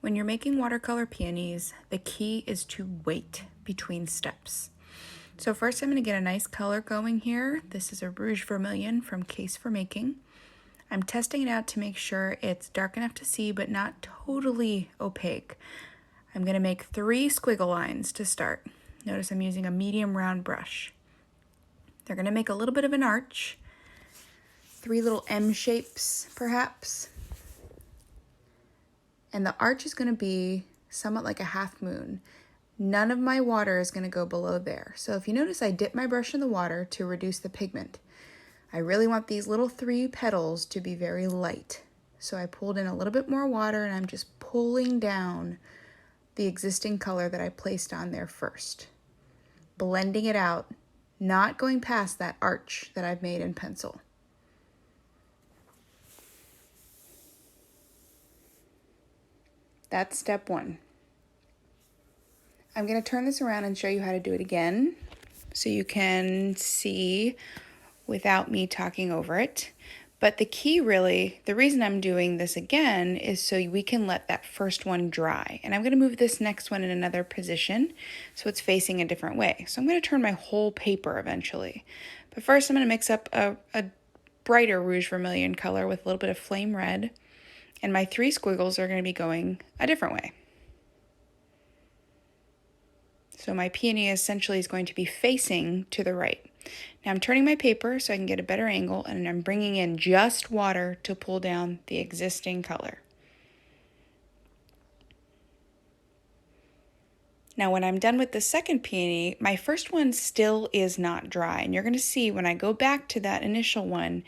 When you're making watercolor peonies, the key is to wait between steps. So first I'm going to get a nice color going here. This is a Rouge Vermilion from Case for Making. I'm testing it out to make sure it's dark enough to see but not totally opaque. I'm going to make 3 squiggle lines to start. Notice I'm using a medium round brush. They're going to make a little bit of an arch. 3 little M shapes perhaps. And the arch is going to be somewhat like a half moon. None of my water is going to go below there. So if you notice, I dip my brush in the water to reduce the pigment. I really want these little 3 petals to be very light. So I pulled in a little bit more water and I'm just pulling down the existing color that I placed on there first. Blending it out, not going past that arch that I've made in pencil. That's step 1. I'm going to turn this around and show you how to do it again so you can see without me talking over it. But the key really, the reason I'm doing this again is so we can let that first one dry. And I'm going to move this next one in another position so it's facing a different way. So I'm going to turn my whole paper eventually. But first I'm going to mix up a brighter Rouge Vermilion color with a little bit of flame red. And my 3 squiggles are going to be going a different way. So my peony essentially is going to be facing to the right. Now I'm turning my paper so I can get a better angle, and I'm bringing in just water to pull down the existing color. Now when I'm done with the second peony, my first one still is not dry. And you're going to see when I go back to that initial one,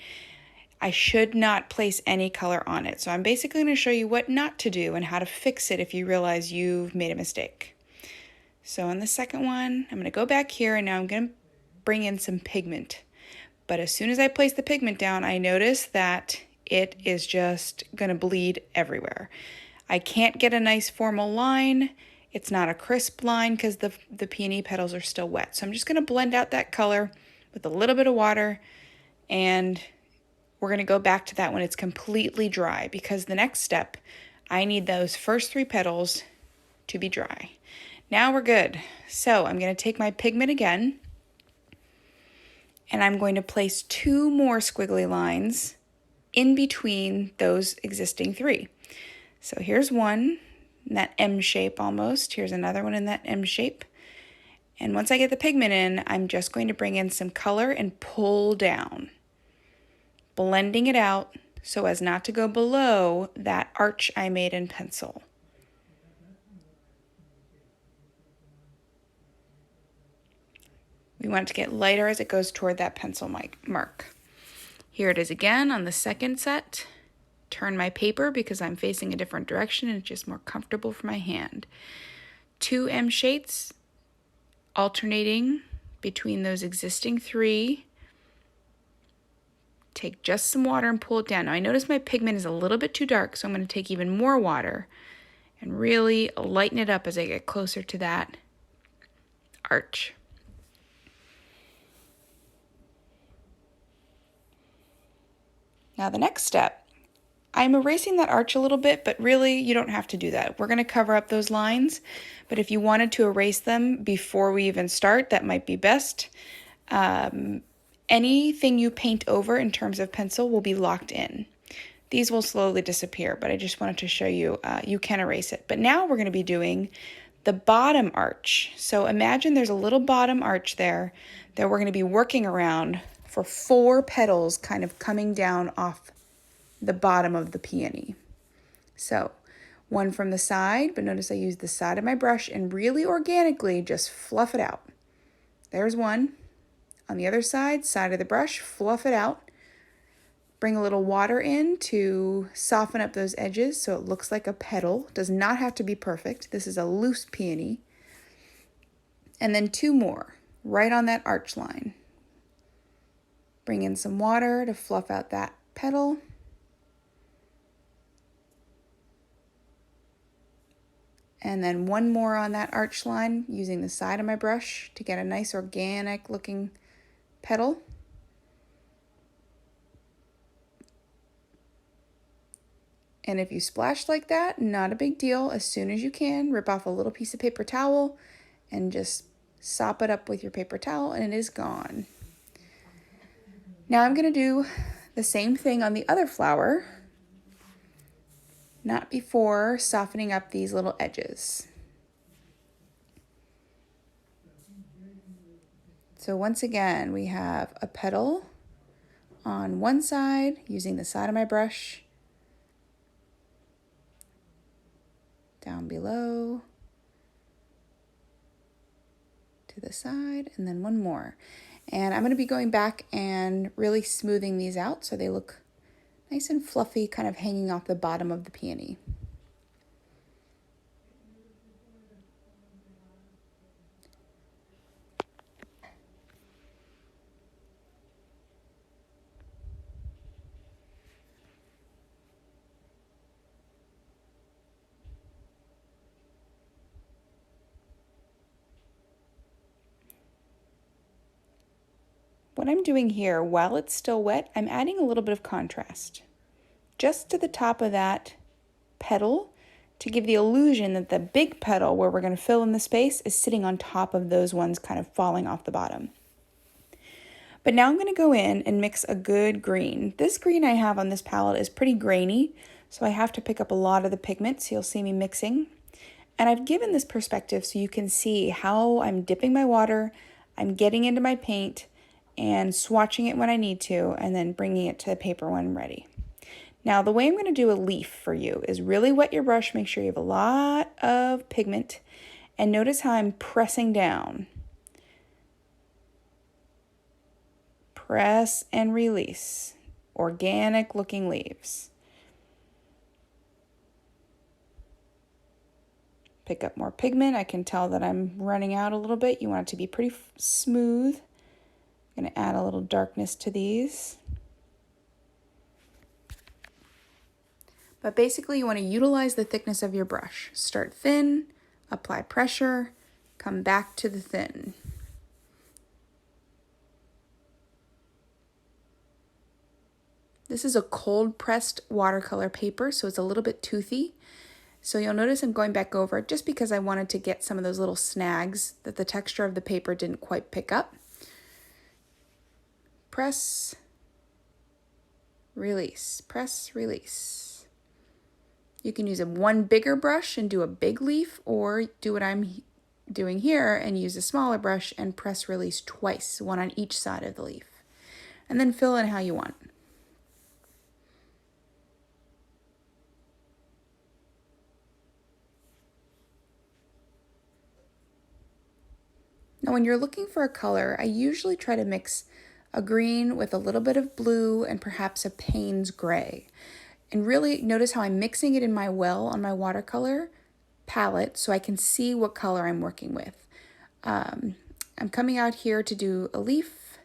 I should not place any color on it. So I'm basically going to show you what not to do and how to fix it if you realize you've made a mistake. So on the second one, I'm going to go back here and now I'm going to bring in some pigment. But as soon as I place the pigment down, I notice that it is just going to bleed everywhere. I can't get a nice formal line. It's not a crisp line because the peony petals are still wet. So I'm just going to blend out that color with a little bit of water, and we're going to go back to that when it's completely dry, because the next step, I need those first 3 petals to be dry. Now we're good. So I'm going to take my pigment again, and I'm going to place 2 more squiggly lines in between those existing 3. So here's one in that M shape almost. Here's another one in that M shape. And once I get the pigment in, I'm just going to bring in some color and pull down, blending it out so as not to go below that arch I made in pencil. We want it to get lighter as it goes toward that pencil mark. Here it is again on the second set. Turn my paper because I'm facing a different direction and it's just more comfortable for my hand. 2 M shades alternating between those existing 3. Take just some water and pull it down. Now I notice my pigment is a little bit too dark, so I'm going to take even more water and really lighten it up as I get closer to that arch. Now the next step, I'm erasing that arch a little bit, but really you don't have to do that. We're going to cover up those lines, but if you wanted to erase them before we even start, that might be best. Anything you paint over in terms of pencil will be locked in. These will slowly disappear, but I just wanted to show you, you can erase it. But now we're going to be doing the bottom arch. So imagine there's a little bottom arch there that we're going to be working around for 4 petals kind of coming down off the bottom of the peony. So 1 from the side, but notice I used the side of my brush and really organically just fluff it out. There's 1. On the other side, side of the brush, fluff it out. Bring a little water in to soften up those edges so it looks like a petal. Does not have to be perfect. This is a loose peony. And then 2 more right on that arch line. Bring in some water to fluff out that petal. And then 1 more on that arch line using the side of my brush to get a nice organic looking petal. And if you splash like that, not a big deal. As soon as you can, rip off a little piece of paper towel and just sop it up with your paper towel and it is gone. Now I'm going to do the same thing on the other flower, not before softening up these little edges. So once again, we have a petal on one side using the side of my brush, down below, to the side, and then one more. And I'm going to be going back and really smoothing these out so they look nice and fluffy, kind of hanging off the bottom of the peony. What I'm doing here, while it's still wet, I'm adding a little bit of contrast just to the top of that petal to give the illusion that the big petal where we're going to fill in the space is sitting on top of those ones kind of falling off the bottom. But now I'm going to go in and mix a good green. This green I have on this palette is pretty grainy, so I have to pick up a lot of the pigment, so you'll see me mixing. And I've given this perspective so you can see how I'm dipping my water, I'm getting into my paint, and swatching it when I need to, and then bringing it to the paper when I'm ready. Now, the way I'm going to do a leaf for you is really wet your brush, make sure you have a lot of pigment, and notice how I'm pressing down. Press and release. Organic looking leaves. Pick up more pigment. I can tell that I'm running out a little bit. You want it to be pretty smooth. I'm going to add a little darkness to these. But basically you want to utilize the thickness of your brush. Start thin, apply pressure, come back to the thin. This is a cold pressed watercolor paper, so it's a little bit toothy. So you'll notice I'm going back over it just because I wanted to get some of those little snags that the texture of the paper didn't quite pick up. Press, release, press, release. You can use one bigger brush and do a big leaf, or do what I'm doing here and use a smaller brush and press release twice, one on each side of the leaf. And then fill in how you want. Now when you're looking for a color, I usually try to mix a green with a little bit of blue and perhaps a Payne's gray. And really notice how I'm mixing it in my well on my watercolor palette so I can see what color I'm working with. I'm coming out here to do a leaf,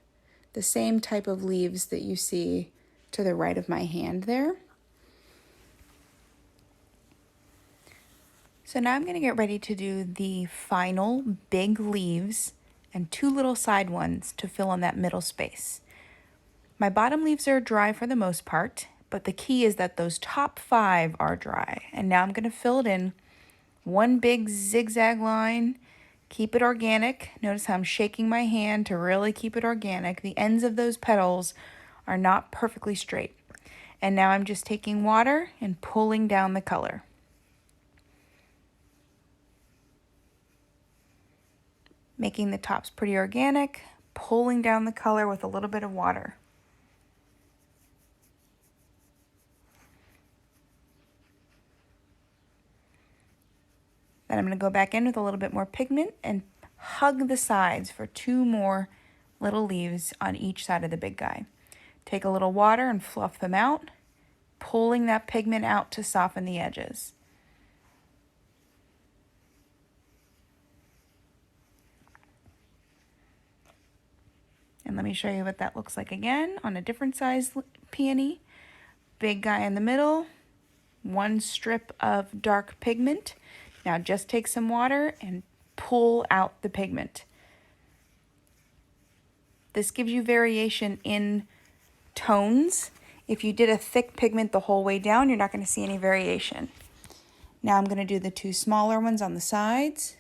the same type of leaves that you see to the right of my hand there. So now I'm going to get ready to do the final big leaves and two little side ones to fill in that middle space. My bottom leaves are dry for the most part, but the key is that those top 5 are dry. And now I'm going to fill it in one big zigzag line. Keep it organic. Notice how I'm shaking my hand to really keep it organic. The ends of those petals are not perfectly straight. And now I'm just taking water and pulling down the color. Making the tops pretty organic, pulling down the color with a little bit of water. Then I'm going to go back in with a little bit more pigment and hug the sides for 2 more little leaves on each side of the big guy. Take a little water and fluff them out, pulling that pigment out to soften the edges. And let me show you what that looks like again on a different size peony. Big guy in the middle, one strip of dark pigment. Now just take some water and pull out the pigment. This gives you variation in tones. If you did a thick pigment the whole way down, you're not going to see any variation. Now I'm going to do the two smaller ones on the sides,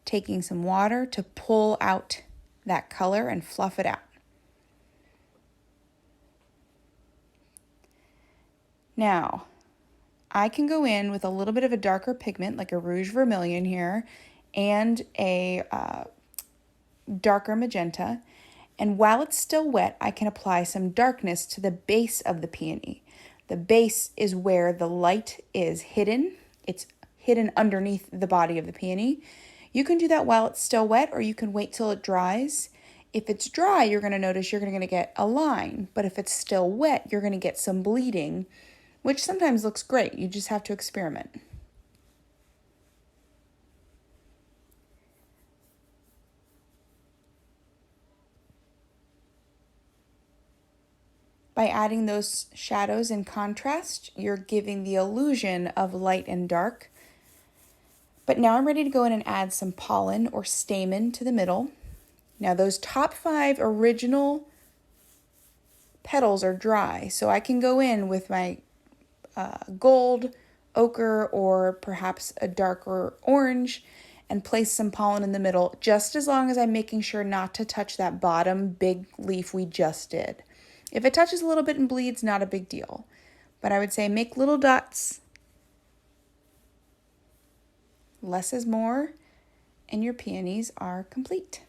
taking some water to pull out that color and fluff it out. Now, I can go in with a little bit of a darker pigment, like a Rouge Vermilion here, and a darker magenta. And while it's still wet, I can apply some darkness to the base of the peony. The base is where the light is hidden. It's hidden underneath the body of the peony. You can do that while it's still wet, or you can wait till it dries. If it's dry, you're going to notice you're going to get a line, but if it's still wet, you're going to get some bleeding, which sometimes looks great. You just have to experiment. By adding those shadows and contrast, you're giving the illusion of light and dark. But now I'm ready to go in and add some pollen or stamen to the middle. Now those top 5 original petals are dry, so I can go in with my gold, ochre, or perhaps a darker orange and place some pollen in the middle, just as long as I'm making sure not to touch that bottom big leaf we just did. If it touches a little bit and bleeds, not a big deal. But I would say make little dots. Less is more, and your peonies are complete.